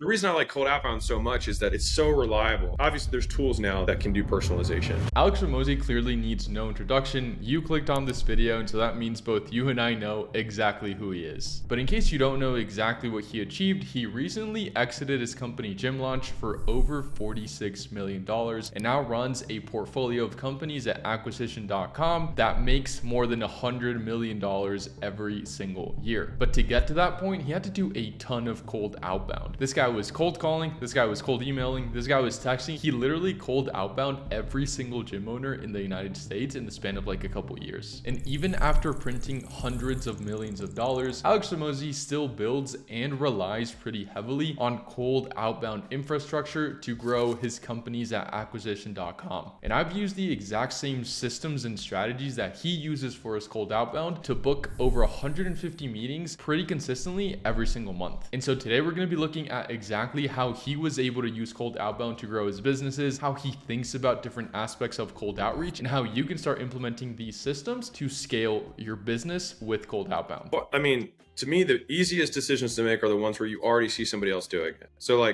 The reason I like cold outbound so much is that it's so reliable. Obviously, there's tools now that can do personalization. Alex Hormozi clearly needs no introduction. You clicked on this video, and so that means both you and I know exactly who he is. But in case you don't know exactly what he achieved, he recently exited his company Gym Launch for over $46 million and now runs a portfolio of companies at acquisition.com that makes more than $100 million every single year. But to get to that point, he had to do a ton of cold outbound. This guy was cold calling, this guy was cold emailing, this guy was texting. He literally cold outbound every single gym owner in the United States in the span of like a couple years. And even after printing hundreds of millions of dollars, Alex Hormozi still builds and relies pretty heavily on cold outbound infrastructure to grow his companies at acquisition.com. And I've used the exact same systems and strategies that he uses for his cold outbound to book over 150 meetings pretty consistently every single month. And so today we're going to be looking at exactly how he was able to use cold outbound to grow his businesses, how he thinks about different aspects of cold outreach, and how you can start implementing these systems to scale your business with cold outbound. Well, I mean, to me, the easiest decisions to make are the ones where you already see somebody else doing it. So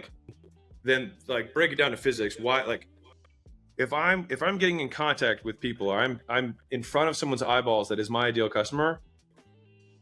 then break it down to physics. Why, if I'm getting in contact with people, or I'm in front of someone's eyeballs that is my ideal customer,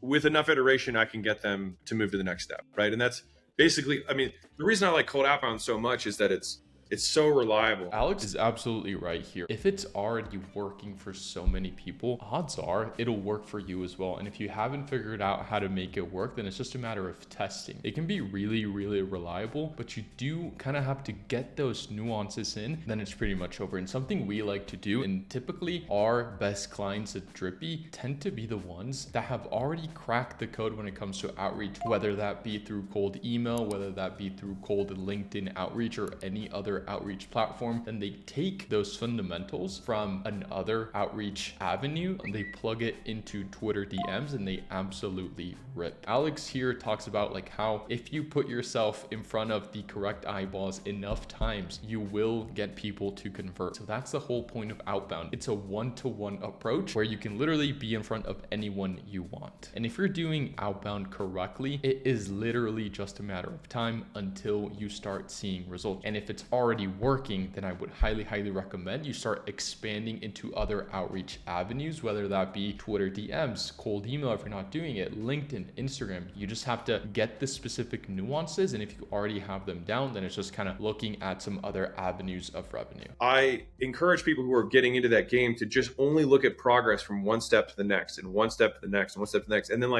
with enough iteration, I can get them to move to the next step, right? And that's basically, I mean, the reason I like cold outbound so much is that it's so reliable. Alex is absolutely right here. If it's already working for so many people, odds are it'll work for you as well. And if you haven't figured out how to make it work, then it's just a matter of testing. It can be really, really reliable, but you do kind of have to get those nuances in, then it's pretty much over. And something we like to do, and typically our best clients at Drippy tend to be the ones that have already cracked the code when it comes to outreach, whether that be through cold email, whether that be through cold LinkedIn outreach or any other outreach platform. Then they take those fundamentals from another outreach avenue and they plug it into Twitter DMs and they absolutely rip. Alex here talks about how if you put yourself in front of the correct eyeballs enough times, you will get people to convert. So that's the whole point of outbound. It's a one-to-one approach where you can literally be in front of anyone you want. And if you're doing outbound correctly, it is literally just a matter of time until you start seeing results. And if it's already working, then I would highly recommend you start expanding into other outreach avenues, whether that be Twitter DMs, cold email if you're not doing it, LinkedIn, Instagram. You just have to get the specific nuances, and if you already have them down, then it's just kind of looking at some other avenues of revenue. I encourage people who are getting into that game to just only look at progress from one step to the next and one step to the next and one step to the next. And then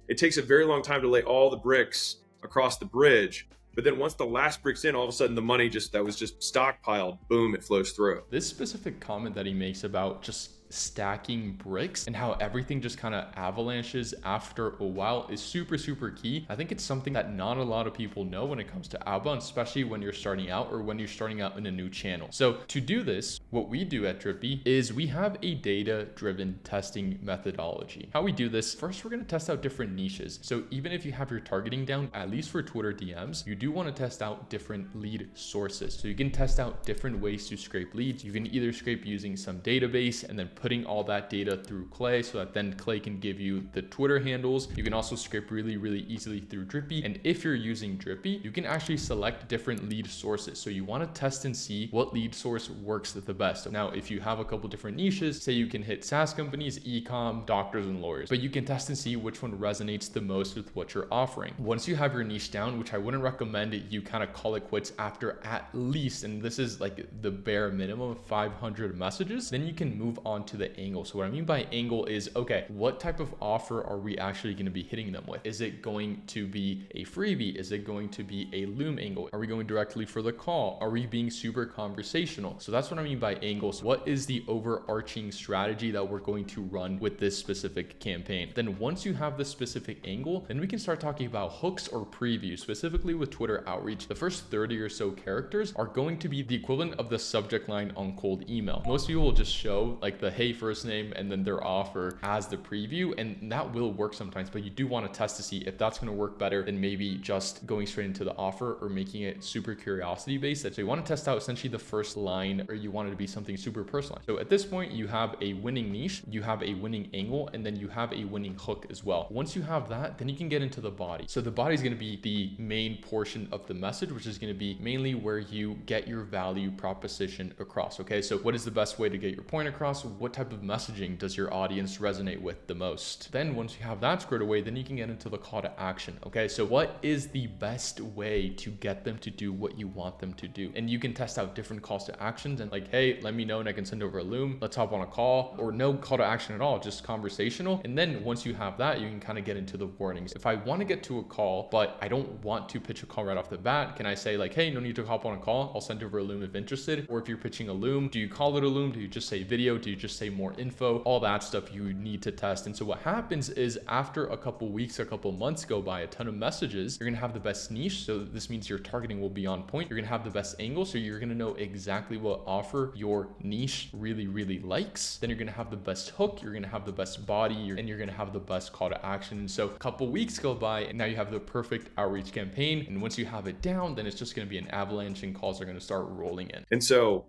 it takes a very long time to lay all the bricks across the bridge. But then once the last brick's in, all of a sudden the money that was just stockpiled, boom, it flows through. This specific comment that he makes about just stacking bricks and how everything just kind of avalanches after a while is super key. I think it's something that not a lot of people know when it comes to outbound, especially when you're starting out or when you're starting out in a new channel. So to do this, what we do at Drippy is we have a data-driven testing methodology. How we do this, first we're going to test out different niches. So even if you have your targeting down, at least for Twitter DMs, you do want to test out different lead sources. So you can test out different ways to scrape leads. You can either scrape using some database and then putting all that data through Clay so that then Clay can give you the Twitter handles. You can also scrape really easily through Drippy. And if you're using Drippy, you can actually select different lead sources. So you want to test and see what lead source works the best. Now, if you have a couple different niches, say you can hit SaaS companies, e-com, doctors and lawyers, but you can test and see which one resonates the most with what you're offering. Once you have your niche down, which I wouldn't recommend you kind of call it quits after at least, and this is the bare minimum of 500 messages, then you can move on to the angle. So what I mean by angle is, okay, what type of offer are we actually going to be hitting them with? Is it going to be a freebie? Is it going to be a Loom angle? Are we going directly for the call? Are we being super conversational? So that's what I mean by angles. What is the overarching strategy that we're going to run with this specific campaign? Then once you have the specific angle, then we can start talking about hooks or previews. Specifically with Twitter outreach, the first 30 or so characters are going to be the equivalent of the subject line on cold email. Most people will just show the hey first name and then their offer as the preview, and that will work sometimes, but you do want to test to see if that's going to work better than maybe just going straight into the offer or making it super curiosity based. So you want to test out essentially the first line, or you want it to be something super personalized. So at this point, you have a winning niche, you have a winning angle, and then you have a winning hook as well. Once you have that, then you can get into the body. So the body is going to be the main portion of the message, which is going to be mainly where you get your value proposition across. Okay, so what is the best way to get your point across? What type of messaging does your audience resonate with the most? Then once you have that squared away, then you can get into the call to action. Okay, so what is the best way to get them to do what you want them to do? And you can test out different calls to actions and like, hey, let me know and I can send over a Loom. Let's hop on a call, or no call to action at all, just conversational. And then once you have that, you can kind of get into the warnings. If I want to get to a call, but I don't want to pitch a call right off the bat, can I say like, hey, no need to hop on a call. I'll send over a Loom if interested. Or if you're pitching a Loom, do you call it a Loom? Do you just say video? Do you just say more info? All that stuff you need to test. And so what happens is after a couple weeks, a couple months go by, a ton of messages, you're going to have the best niche. So this means your targeting will be on point. You're going to have the best angle. So you're going to know exactly what offer your niche really, really likes. Then you're going to have the best hook. You're going to have the best body, and you're going to have the best call to action. And so a couple weeks go by and now you have the perfect outreach campaign. And once you have it down, then it's just going to be an avalanche and calls are going to start rolling in. And so,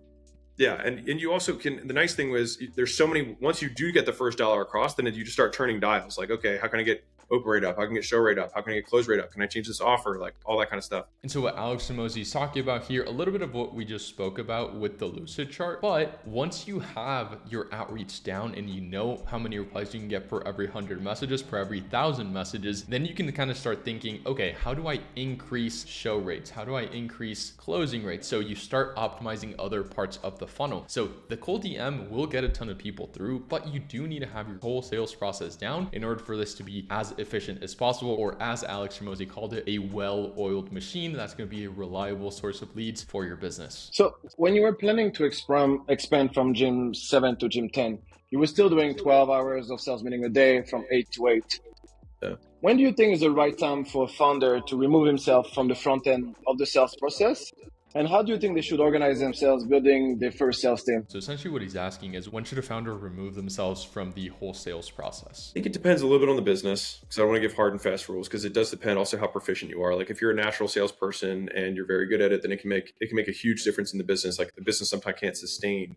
yeah. And you also can, the nice thing was there's so many, once you do get the first dollar across, then you just start turning dials. Like, okay, how can I get open rate up? How can I get show rate up? How can I get close rate up? Can I change this offer? Like all that kind of stuff. And so what Alex Hormozi is talking about here, a little bit of what we just spoke about with the Lucid chart. But once you have your outreach down and you know how many replies you can get per every 100 messages, per every 1,000 messages, then you can kind of start thinking, okay, how do I increase show rates? How do I increase closing rates? So you start optimizing other parts of the funnel. So the cold DM will get a ton of people through, but you do need to have your whole sales process down in order for this to be as efficient as possible, or as Alex Hormozi called it, a well-oiled machine that's going to be a reliable source of leads for your business. So when you were planning to expand from gym 7 to gym 10, you were still doing 12 hours of sales meeting a day from 8 to 8. Yeah. When do you think is the right time for a founder to remove himself from the front end of the sales process? And how do you think they should organize themselves building their first sales team? So essentially what he's asking is, when should a founder remove themselves from the whole sales process? I think it depends a little bit on the business, because I don't want to give hard and fast rules, because it does depend also how proficient you are. Like if you're a natural salesperson and you're very good at it, then it can make a huge difference in the business. Like the business sometimes can't sustain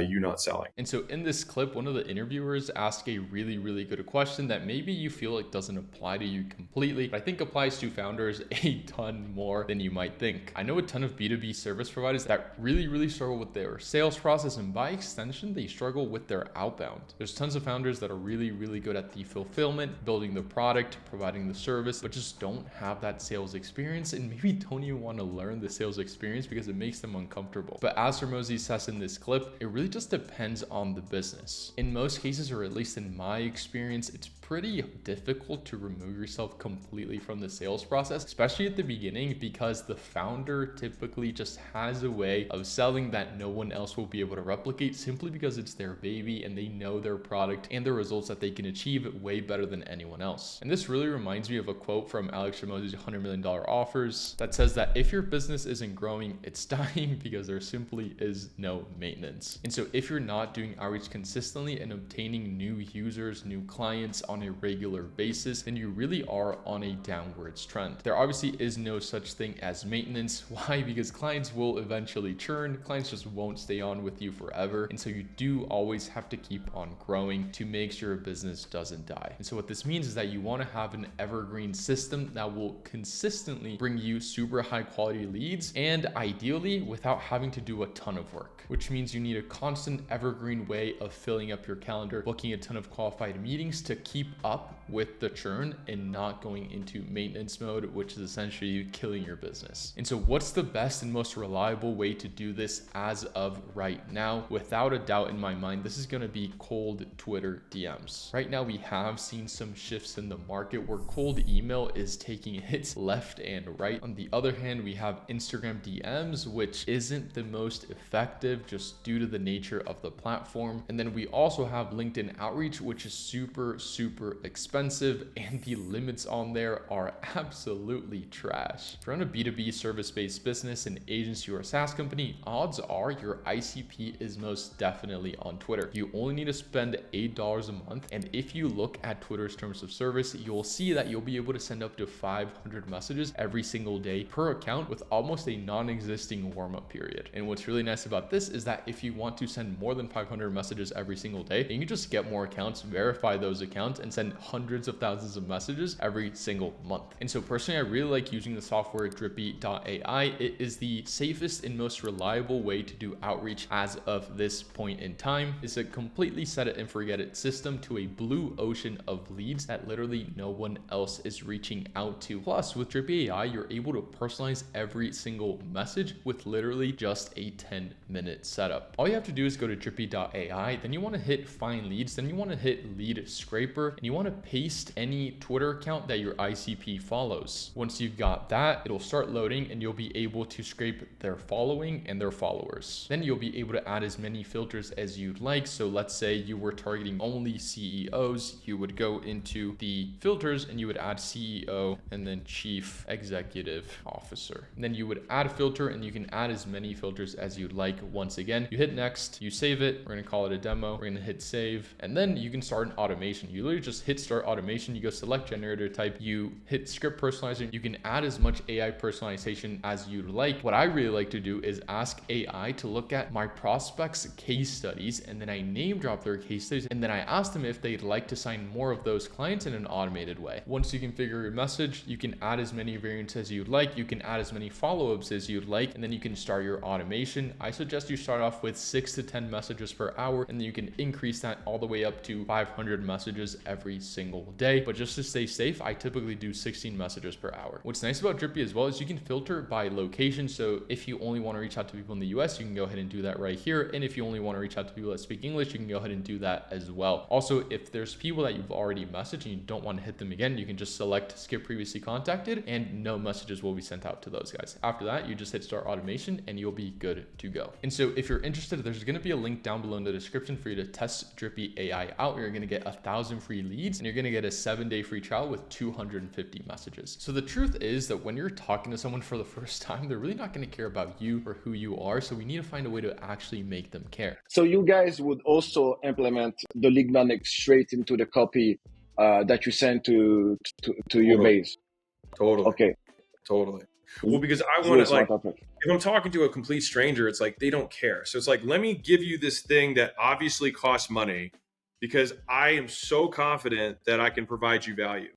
you not selling. And so in this clip, one of the interviewers asked a really, really good question that maybe you feel like doesn't apply to you completely, but I think applies to founders a ton more than you might think. I know a ton of B2B service providers that really, really struggle with their sales process, and by extension, they struggle with their outbound. There's tons of founders that are really, really good at the fulfillment, building the product, providing the service, but just don't have that sales experience, and maybe don't even want to learn the sales experience because it makes them uncomfortable. But as Hormozi says in this clip, it really just depends on the business. In most cases, or at least in my experience, it's pretty difficult to remove yourself completely from the sales process, especially at the beginning, because the founder typically just has a way of selling that no one else will be able to replicate, simply because it's their baby and they know their product and the results that they can achieve way better than anyone else. And this really reminds me of a quote from Alex Hormozi's $100 million offers that says that if your business isn't growing, it's dying, because there simply is no maintenance. And so if you're not doing outreach consistently and obtaining new users, new clients on a regular basis, then you really are on a downwards trend. There obviously is no such thing as maintenance. Why? Because clients will eventually churn. Clients just won't stay on with you forever. And so you do always have to keep on growing to make sure a business doesn't die. And so what this means is that you want to have an evergreen system that will consistently bring you super high quality leads, and ideally without having to do a ton of work, which means you need a constant evergreen way of filling up your calendar, booking a ton of qualified meetings to keep up with the churn and not going into maintenance mode, which is essentially killing your business. And so what's the best and most reliable way to do this as of right now? Without a doubt in my mind, this is going to be cold Twitter DMs. Right now, we have seen some shifts in the market where cold email is taking hits left and right. On the other hand, we have Instagram DMs, which isn't the most effective just due to the nature of the platform. And then we also have LinkedIn outreach, which is super super expensive, and the limits on there are absolutely trash. If you're on a B2B service-based business, an agency, or a SaaS company, odds are your ICP is most definitely on Twitter. You only need to spend $8 a month, and if you look at Twitter's terms of service, you'll see that you'll be able to send up to 500 messages every single day per account with almost a non-existing warm-up period. And what's really nice about this is that if you want to send more than 500 messages every single day, you can just get more accounts, verify those accounts, and send hundreds of thousands of messages every single month. And so personally, I really like using the software Drippy.ai. It is the safest and most reliable way to do outreach as of this point in time. It's a completely set it and forget it system to a blue ocean of leads that literally no one else is reaching out to. Plus, with Drippy AI, you're able to personalize every single message with literally just a 10-minute setup. All you have to do is go to Drippy.ai, then you want to hit find leads, then you want to hit lead scraper, and you want to paste any Twitter account that your ICP follows. Once you've got that, it'll start loading and you'll be able to scrape their following and their followers. Then you'll be able to add as many filters as you'd like. So let's say you were targeting only CEOs, you would go into the filters and you would add CEO and then Chief Executive Officer. And then you would add a filter and you can add as many filters as you'd like. Once again, you hit next, you save it. We're going to call it a demo. We're going to hit save, and then you can start an automation. You literally just hit start automation. You go select generator type, you hit script personalizer. You can add as much AI personalization as you'd like. What I really like to do is ask AI to look at my prospects' case studies, and then I name drop their case studies, and then I ask them if they'd like to sign more of those clients in an automated way. Once you configure your message, you can add as many variants as you'd like. You can add as many follow-ups as you'd like, and then you can start your automation. I suggest you start off with 6 to 10 messages per hour, and then you can increase that all the way up to 500 messages every single day. But just to stay safe, I typically do 16 messages per hour. What's nice about Drippy as well is you can filter by location. So if you only want to reach out to people in the US, you can go ahead and do that right here. And if you only want to reach out to people that speak English, you can go ahead and do that as well. Also, if there's people that you've already messaged and you don't want to hit them again, you can just select skip previously contacted and no messages will be sent out to those guys. After that, you just hit start automation and you'll be good to go. And so if you're interested, there's going to be a link down below in the description for you to test Drippy AI out. You're going to get 1,000 free leads and you're going to get a 7-day free trial with 250 messages. So the truth is that when you're talking to someone for the first time, they're really not going to care about you or who you are. So we need to find a way to actually make them care. So you guys would also implement the lead magnet straight into the copy that you send to your base. Totally. Okay. Totally. Well, because I want to, like, approach. if I'm talking to a complete stranger, it's like they don't care. So it's like, let me give you this thing that obviously costs money because I am so confident that I can provide you value.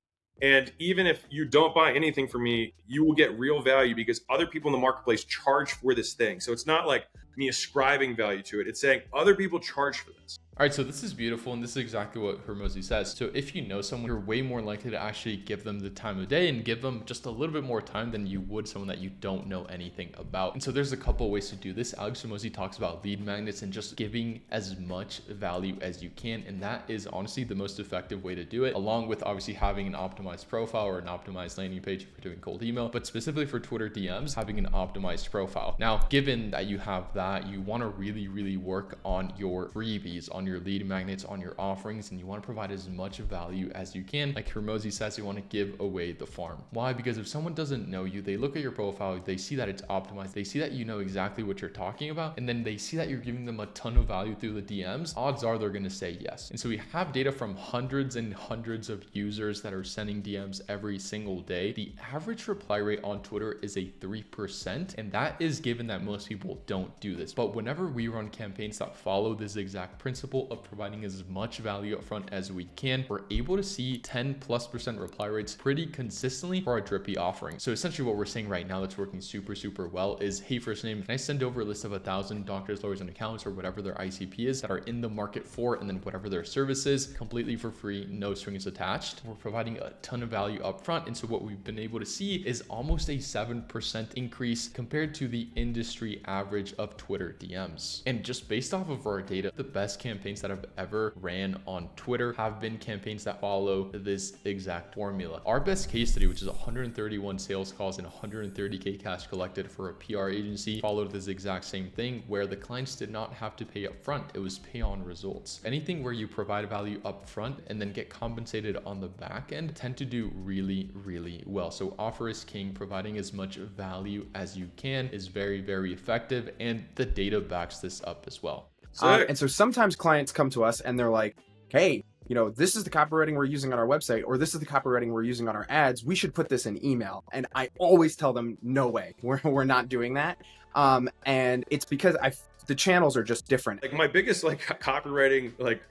And even if you don't buy anything from me, you will get real value because other people in the marketplace charge for this thing. So it's not like me ascribing value to it. It's saying other people charge for this. All right, so this is beautiful, and this is exactly what Hormozi says. So if you know someone, you're way more likely to actually give them the time of day and give them just a little bit more time than you would someone that you don't know anything about. And so there's a couple of ways to do this. Alex Hormozi talks about lead magnets and just giving as much value as you can. And that is honestly the most effective way to do it, along with obviously having an optimized profile or an optimized landing page if you're doing cold email, but specifically for Twitter DMs, having an optimized profile. Now, given that you have that, you want to really work on your freebies, on your lead magnets, on your offerings, and you want to provide as much value as you can. Like Hormozi says, you want to give away the farm. Why? Because if someone doesn't know you, they look at your profile, they see that it's optimized, they see that you know exactly what you're talking about, and then they see that you're giving them a ton of value through the DMs, odds are they're going to say yes. And so we have data from hundreds and hundreds of users that are sending DMs every single day. The average reply rate on Twitter is a 3%, and that is given that most people don't do this. But whenever we run campaigns that follow this exact principle of providing as much value up front as we can, we're able to see 10+% reply rates pretty consistently for our Drippy offering. So essentially what we're saying right now that's working super well is, hey, first name, can I send over a list of 1,000 doctors, lawyers, and accountants, or whatever their ICP is that are in the market for, and then whatever their service is, completely for free, no strings attached. We're providing a ton of value up front. And so what we've been able to see is almost a 7% increase compared to the industry average of Twitter DMs. And just based off of our data, the best campaigns that I've ever ran on Twitter have been campaigns that follow this exact formula. Our best case study, which is 131 sales calls and 130K cash collected for a PR agency, followed this exact same thing where the clients did not have to pay up front. It was pay on results. Anything where you provide value up front and then get compensated on the back end tend to do really, really well. So offer is king. Providing as much value as you can is very, very effective. And the data backs this up as well. And so sometimes clients come to us and they're like, hey, you know, this is the copywriting we're using on our website, or this is the copywriting we're using on our ads. We should put this in email. And I always tell them, no way, we're not doing that. And it's because the channels are just different. Like my biggest like copywriting like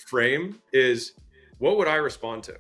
frame is, what would I respond to?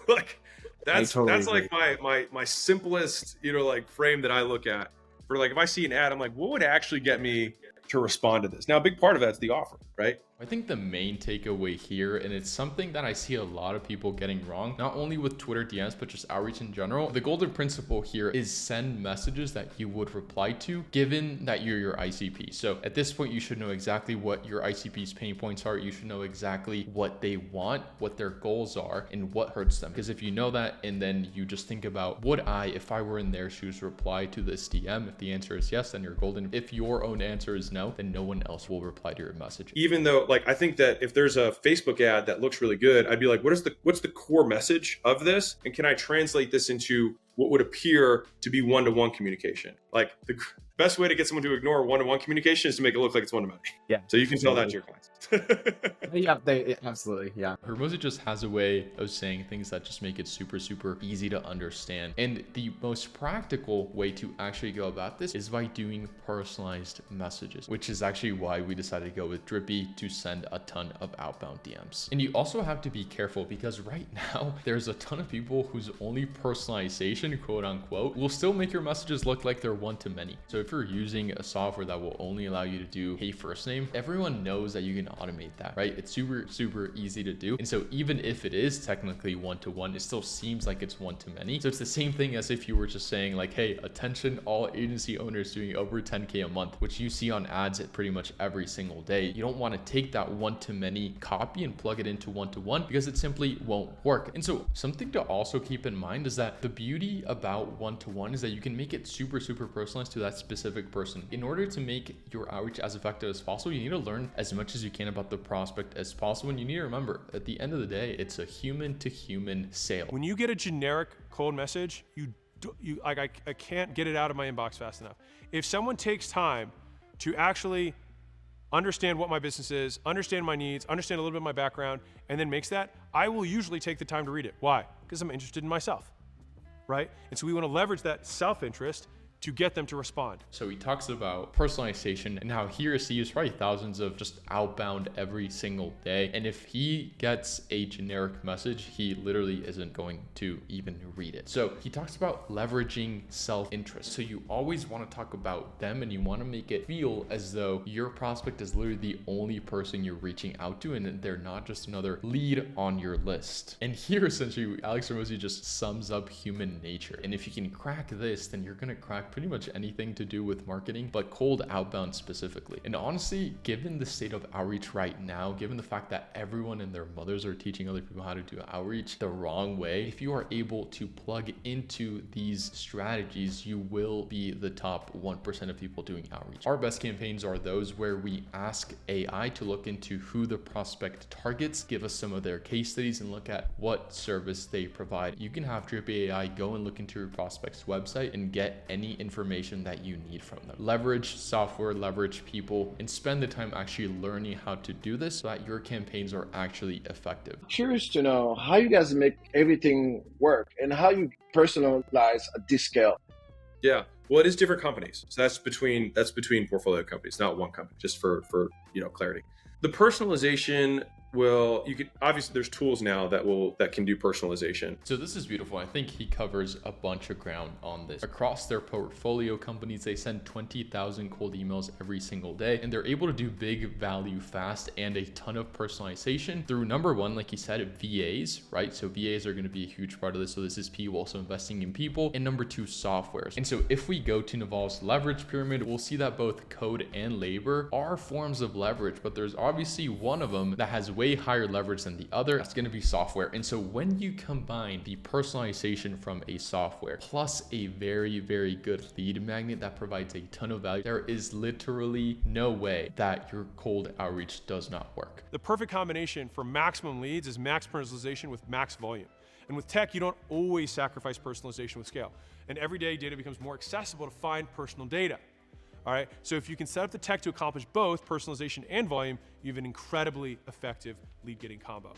Like that's agree. like my simplest, you know, like frame that I look at for like, if I see an ad, I'm like, what would actually get me to respond to this? Now, a big part of that's the offer, right? I think the main takeaway here, and it's something that I see a lot of people getting wrong, not only with Twitter DMs, but just outreach in general. The golden principle here is send messages that you would reply to, given that you're your ICP. So at this point, you should know exactly what your ICP's pain points are. You should know exactly what they want, what their goals are, and what hurts them. Because if you know that, and then you just think about, would I, if I were in their shoes, reply to this DM? If the answer is yes, then you're golden. If your own answer is no, then no one else will reply to your message. Even though, like, I think that if there's a Facebook ad that looks really good, I'd be like, what's the core message of this? And can I translate this into what would appear to be one-to-one communication? Like the best way to get someone to ignore one-to-one communication is to make it look like it's one-to-many. Yeah. So you can tell that to your clients. Yeah, absolutely. Yeah. Hormozi just has a way of saying things that just make it super, super easy to understand. And the most practical way to actually go about this is by doing personalized messages, which is actually why we decided to go with Drippy to send a ton of outbound DMs. And you also have to be careful because right now there's a ton of people whose only personalization, quote unquote, will still make your messages look like they're one-to-many. So if you're using a software that will only allow you to do hey first name, everyone knows that you can automate that, right? It's super, super easy to do. And so even if it is technically one-to-one, it still seems like it's one-to-many. So it's the same thing as if you were just saying like, hey, attention all agency owners doing over 10K a month, which you see on ads at pretty much every single day. You don't want to take that one-to-many copy and plug it into one-to-one because it simply won't work. And so something to also keep in mind is that the beauty about one-to-one is that you can make it super, super personalized to that specific person. In order to make your outreach as effective as possible, you need to learn as much as you can about the prospect as possible. And you need to remember, at the end of the day, it's a human to human sale. When you get a generic cold message, I can't get it out of my inbox fast enough. If someone takes time to actually understand what my business is, understand my needs, understand a little bit of my background, and then makes that, I will usually take the time to read it. Why? Because I'm interested in myself, right? And so we want to leverage that self-interest to get them to respond. So he talks about personalization and how he receives probably thousands of just outbound every single day. And if he gets a generic message, he literally isn't going to even read it. So he talks about leveraging self-interest. So you always want to talk about them and you want to make it feel as though your prospect is literally the only person you're reaching out to and they're not just another lead on your list. And here essentially Alex Hormozi just sums up human nature. And if you can crack this, then you're going to crack pretty much anything to do with marketing, but cold outbound specifically. And honestly, given the state of outreach right now, given the fact that everyone and their mothers are teaching other people how to do outreach the wrong way, if you are able to plug into these strategies, you will be the top 1% of people doing outreach. Our best campaigns are those where we ask AI to look into who the prospect targets, give us some of their case studies, and look at what service they provide. You can have Drippy AI go and look into your prospect's website and get any information that you need from them. Leverage software, leverage people, and spend the time actually learning how to do this so that your campaigns are actually effective. Curious to know how you guys make everything work and how you personalize at this scale. Yeah. Well, it is different companies. So that's between portfolio companies, not one company, just for clarity. The personalization will, you could, obviously there's tools now that can do personalization. So this is beautiful. I think he covers a bunch of ground on this. Across their portfolio companies, they send 20,000 cold emails every single day, and they're able to do big value fast and a ton of personalization through, number one, like he said, VAs, right? So VAs are going to be a huge part of this. So this is P also investing in people. And number two, softwares. And so if we go to Naval's leverage pyramid, we'll see that both code and labor are forms of leverage, but there's obviously one of them that has way higher leverage than the other. That's going to be software. And so when you combine the personalization from a software plus a very, very good lead magnet that provides a ton of value, there is literally no way that your cold outreach does not work. The perfect combination for maximum leads is max personalization with max volume. And with tech, you don't always sacrifice personalization with scale. And everyday data becomes more accessible to find personal data. All right, so if you can set up the tech to accomplish both personalization and volume, you have an incredibly effective lead getting combo.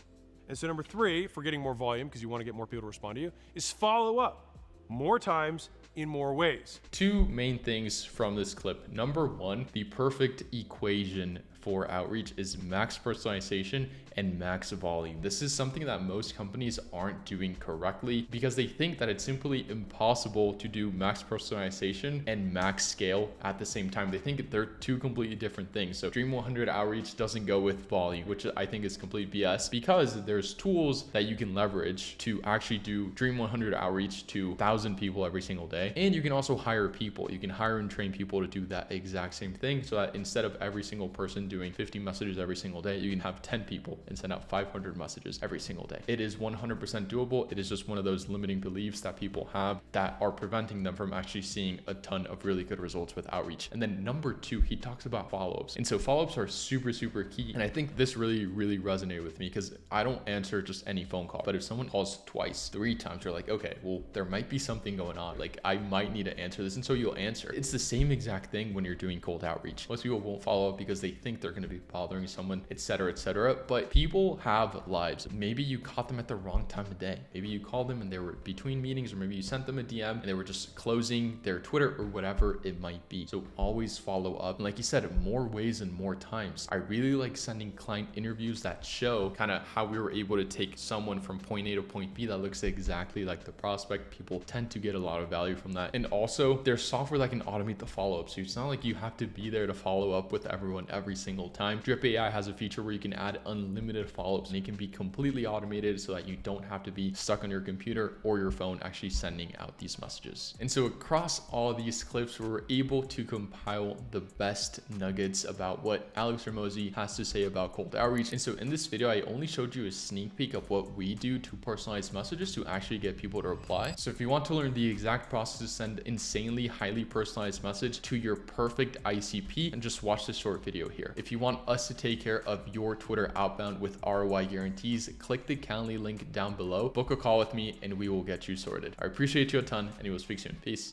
And so number three, for getting more volume, because you want to get more people to respond to you, is follow up more times in more ways. Two main things from this clip. Number one, the perfect equation for outreach is max personalization and max volume. This is something that most companies aren't doing correctly because they think that it's simply impossible to do max personalization and max scale at the same time. They think they're two completely different things. So Dream 100 outreach doesn't go with volume, which I think is complete BS, because there's tools that you can leverage to actually do Dream 100 outreach to 1,000 people every single day. And you can also hire people. You can hire and train people to do that exact same thing, so that instead of every single person doing 50 messages every single day, you can have 10 people and send out 500 messages every single day. It is 100% doable. It is just one of those limiting beliefs that people have that are preventing them from actually seeing a ton of really good results with outreach. And then number two, he talks about follow-ups. And so follow-ups are super, super key. And I think this really, really resonated with me because I don't answer just any phone call. But if someone calls twice, 3 times, you're like, okay, well, there might be something going on. Like, I might need to answer this. And so you'll answer. It's the same exact thing when you're doing cold outreach. Most people won't follow up because they think they're going to be bothering someone, etc., etc. But people have lives. Maybe you caught them at the wrong time of day. Maybe you called them and they were between meetings, or maybe you sent them a DM and they were just closing their Twitter or whatever it might be. So always follow up. And like you said, more ways and more times. I really like sending client interviews that show kind of how we were able to take someone from point A to point B that looks exactly like the prospect. People tend to get a lot of value from that. And also there's software that can automate the follow-up. So it's not like you have to be there to follow up with everyone every single time. Drip AI has a feature where you can add unlimited follow-ups and it can be completely automated so that you don't have to be stuck on your computer or your phone actually sending out these messages. And so across all these clips, we were able to compile the best nuggets about what Alex Hormozi has to say about cold outreach. And so in this video, I only showed you a sneak peek of what we do to personalize messages to actually get people to reply. So if you want to learn the exact process to send insanely highly personalized message to your perfect ICP, and just watch this short video here. If you want us to take care of your Twitter outbound with ROI guarantees, click the Calendly link down below, book a call with me, and we will get you sorted. I appreciate you a ton, and we will speak soon. Peace.